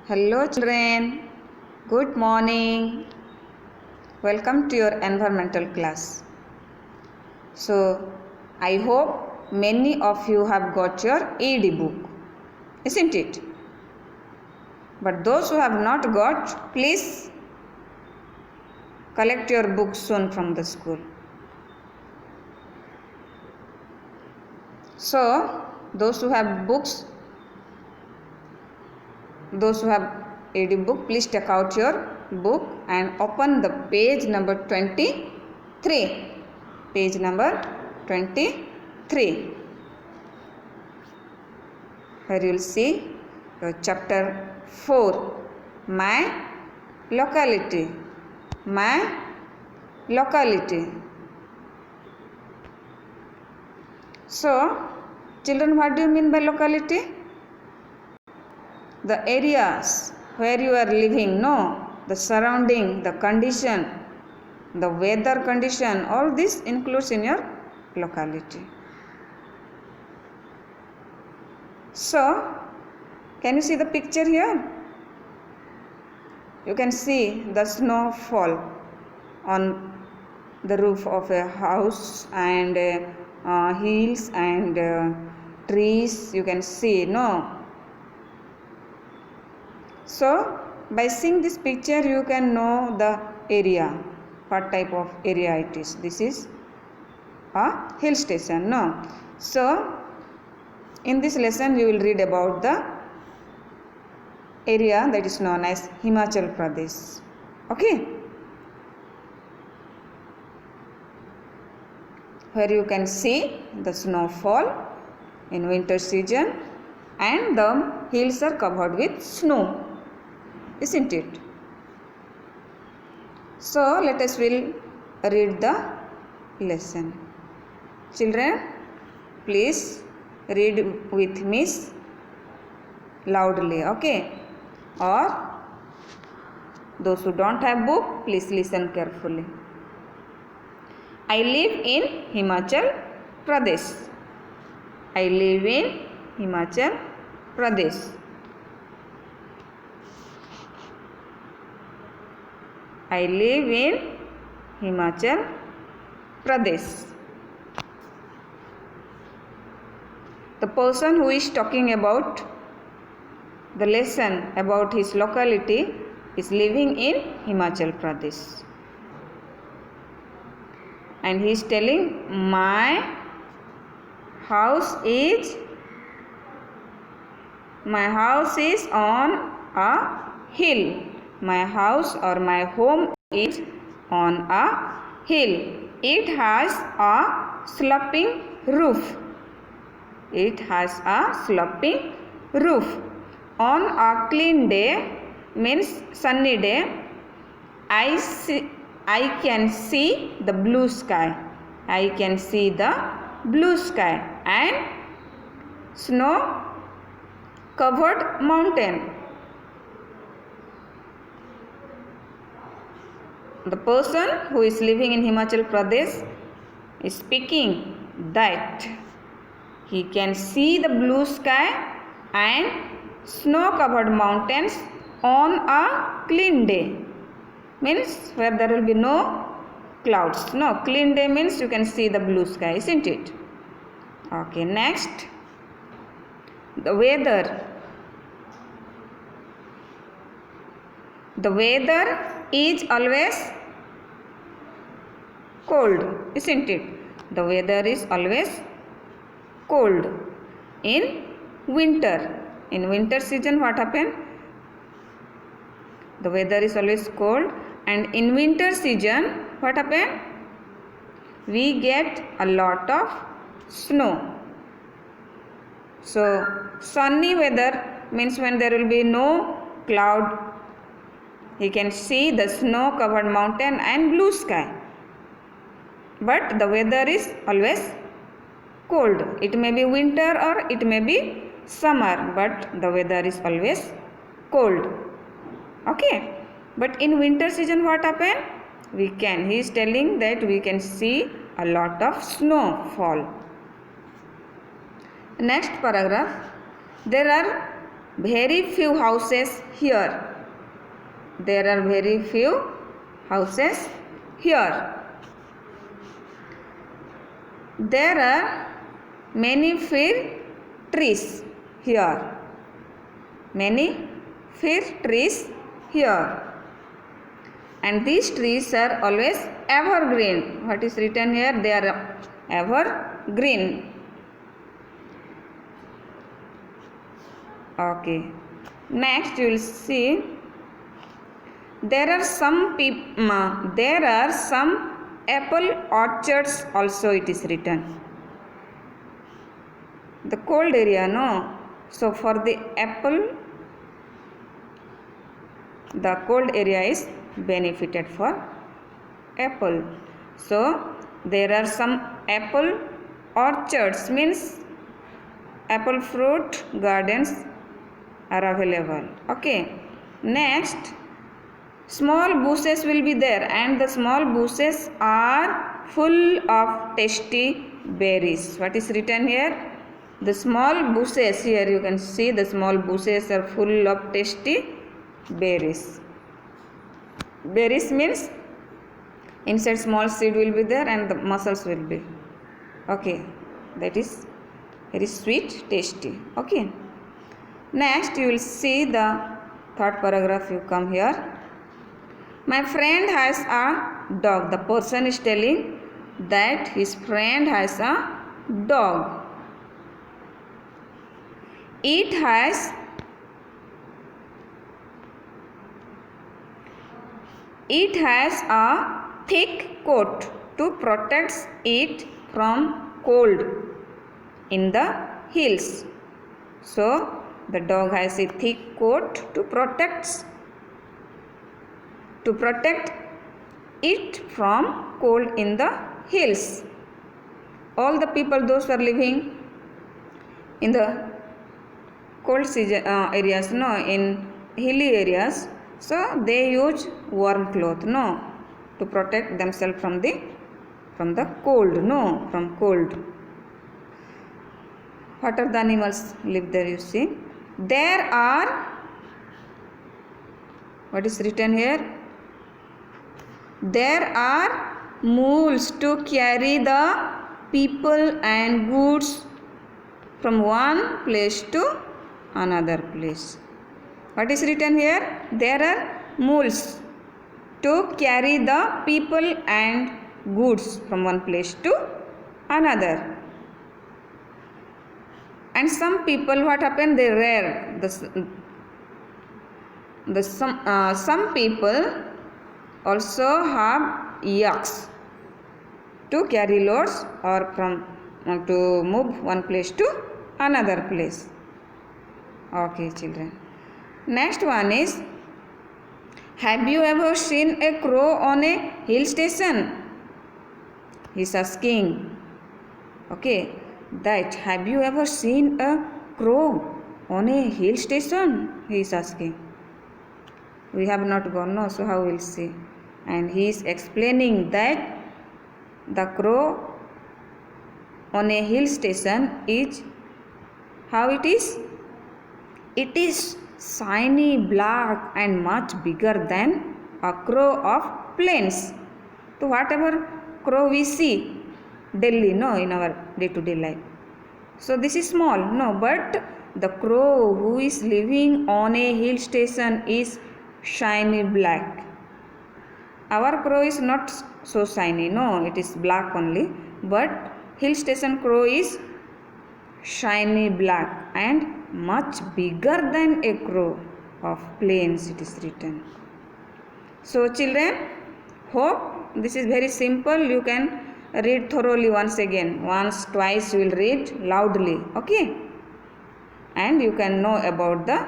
Hello children, good morning. Welcome to your environmental class. So, I hope many of you have got your ED book, isn't it? But those who have not got, please collect your books soon from the school. So, those who have books, those who have ED book, please take out your book and open the page number 23. Page number 23. Here you will see your chapter 4, my locality. My locality. So, children, what do you mean by locality? The areas where you are living, no, the surrounding, the condition, the weather condition, all this includes in your locality. So, can you see the picture here? You can see the snowfall on the roof of a house and hills and trees. You can see, no? So, by seeing this picture, you can know the area, what type of area it is. This is a hill station, no? So, in this lesson, you will read about the area that is known as Himachal Pradesh. Okay? Where you can see the snowfall in winter season and the hills are covered with snow. Isn't it? So, let us will read the lesson. Children, please read with me loudly, okay? Or those who don't have book, please listen carefully. I live in Himachal Pradesh. I live in Himachal Pradesh. I live in Himachal Pradesh. The person who is talking about the lesson about his locality is living in Himachal Pradesh. And he is telling, my house is on a hill. My house or my home is on a hill. It has a sloping roof. It has a sloping roof. On a clean day, means sunny day, I can see the blue sky. I can see the blue sky and snow covered mountain. The person who is living in Himachal Pradesh is speaking that he can see the blue sky and snow covered mountains on a clean day. Means where there will be no clouds. No, clean day means you can see the blue sky, isn't it? Okay, next. The weather. The weather is always cold, isn't it? The weather is always cold. In winter. In winter season, what happens? The weather is always cold. And in winter season, what happens? We get a lot of snow. So, sunny weather means when there will be no cloud, you can see the snow covered mountain and blue sky. But the weather is always cold. It may be winter or it may be summer, but the weather is always cold. Okay? But in winter season what happen? He is telling that we can see a lot of snowfall. Next paragraph. There are very few houses here. There are very few houses here. There are many fir trees here. Many fir trees here. And these trees are always evergreen. What is written here? They are evergreen. Okay. Next you will see there are some apple orchards also it is written. The cold area, no? So for the apple, the cold area is benefited for apple. So there are some apple orchards, means apple fruit gardens are available. Okay. Next, small bushes will be there, and the small bushes are full of tasty berries. What is written here? The small bushes, here you can see the small bushes are full of tasty berries. Berries means inside small seed will be there and the muscles will be. Okay, that is very sweet, tasty. Okay. Next you will see the third paragraph, you come here. My friend has a dog. The person is telling that his friend has a dog. It has a thick coat to protect it from cold in the hills. So the dog has a thick coat to protect it from cold in the hills. All the people, those who are living in the cold season areas, no, in hilly areas, so they use warm cloth, no, to protect themselves from the cold, no, from cold. What are the animals live there? You see, there are, what is written here? There are mules to carry the people and goods from one place to another place. What is written here? There are mules to carry the people and goods from one place to another. And some people, what happened? They rear some people also have yaks to carry loads or from to move one place to another place. Okay, children. Next one is, have you ever seen a crow on a hill station? He is asking. Okay, that have you ever seen a crow on a hill station? He is asking. We have not gone, no, so how we will see? And he is explaining that the crow on a hill station is, how it is? It is shiny black and much bigger than a crow of plains. So whatever crow we see daily, no, in our day-to-day life. So this is small, no, but the crow who is living on a hill station is shiny black. Our crow is not so shiny, no, it is black only, but hill station crow is shiny black and much bigger than a crow of plains, it is written. So children, hope this is very simple. You can read thoroughly once again. Once, twice you will read loudly. Okay? And you can know about the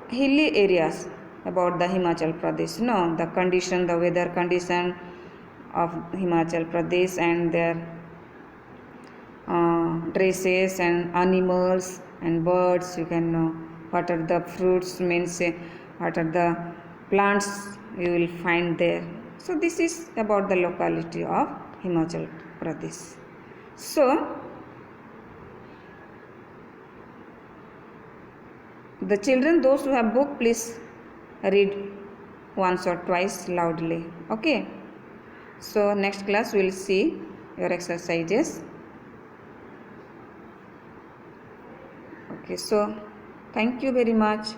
hilly areas, about the Himachal Pradesh. No, the condition, the weather condition of Himachal Pradesh and their dresses and animals and birds. You can know what are the fruits, means what are the plants you will find there. So this is about the locality of Himachal Pradesh. So The children, those who have book, please read once or twice loudly. Okay. So next class we will see your exercises. Okay. So thank you very much.